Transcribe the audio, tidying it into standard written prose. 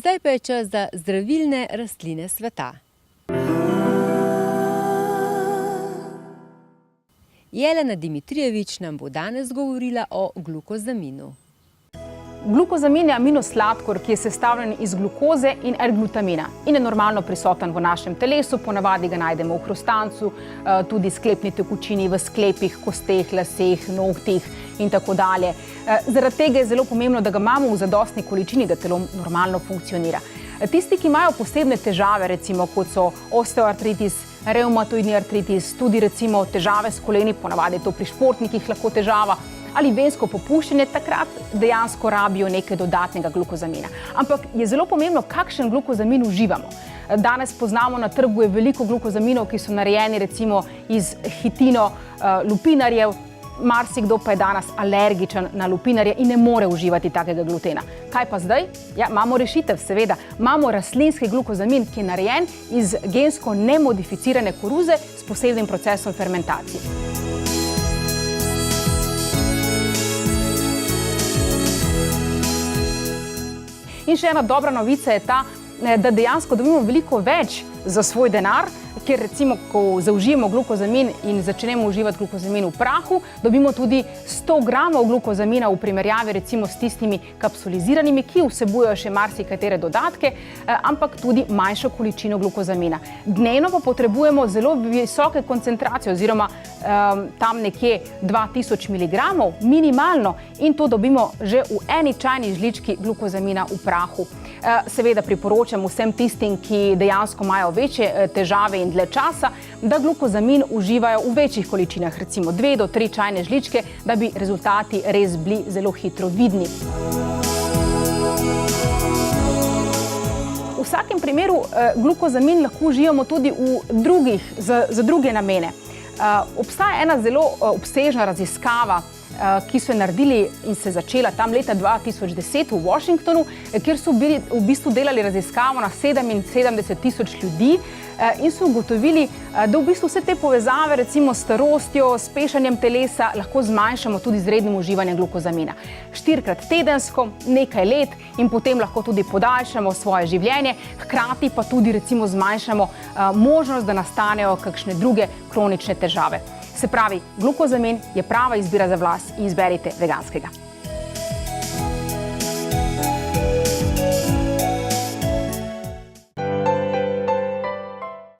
Zdaj pa je čas za zdravilne rastline sveta. Jelena Dimitrijevič nam bo danes govorila o glukozaminu. Glukozamin je aminosladkor, ki je sestavljen iz glukoze in L-glutamina in je normalno prisoten v našem telesu, ponavadi ga najdemo v hrustancu, tudi sklepni tekočini, v sklepih, kosteh, laseh, nohtih in tako dalje. Zaradi tega je zelo pomembno, da ga imamo v zadostni količini, da telo normalno funkcionira. Tisti, ki imajo posebne težave, recimo kot so osteoartritis, revmatoidni artritis, tudi recimo težave s koleni, ponavadi je to pri športnikih lahko težava, ali vensko popuščanje, takrat dejansko rabijo nekaj dodatnega glukozamina. Ampak je zelo pomembno, kakšen glukozamin uživamo. Danes poznamo na trgu je veliko glukozaminov, ki so narejeni recimo iz hitino lupinarjev, marsikdo pa je danes alergičen na lupinarje in ne more uživati takega glutena. Kaj pa zdaj? Ja, imamo rešitev, seveda. Imamo rastlinski glukozamin, ki je narejen iz gensko nemodificirane koruze s posebnim procesom fermentacije. In še ena dobra novica je ta, da dejansko dobimo veliko več za svoj denar, ker recimo, ko zaužijemo glukozamin in začnemo uživati glukozamin v prahu, dobimo tudi 100 gramov glukozamina v primerjavi recimo s tistimi kapsuliziranimi, ki vsebujejo še marsikatere dodatke, ampak tudi manjšo količino glukozamina. Dnevno pa potrebujemo zelo visoke koncentracije oziroma tam nekje 2000 mg minimalno in to dobimo že v eni čajni žlički glukozamina v prahu. Seveda priporočam vsem tistim, ki dejansko imajo večje težave in dlje časa, da glukozamin uživajo v večjih količinah, recimo 2 do 3 čajne žličke, da bi rezultati res bili zelo hitro vidni. V vsakem primeru glukozamin lahko uživamo tudi za druge namene. Obstaja ena zelo obsežna raziskava, ki so naredili in se začela tam leta 2010 v Washingtonu, kjer so v bistvu delali raziskavo na 77,000 ljudi in so ugotovili, da v bistvu vse te povezave, recimo s starostjo, s pešanjem telesa, lahko zmanjšamo tudi z rednim uživanjem glukozamina. 4-krat tedensko, nekaj let in potem lahko tudi podaljšamo svoje življenje, hkrati pa tudi recimo zmanjšamo možnost, da nastanejo kakšne druge kronične težave. Se pravi, glukozamin je prava izbira za vas in izberite veganskega.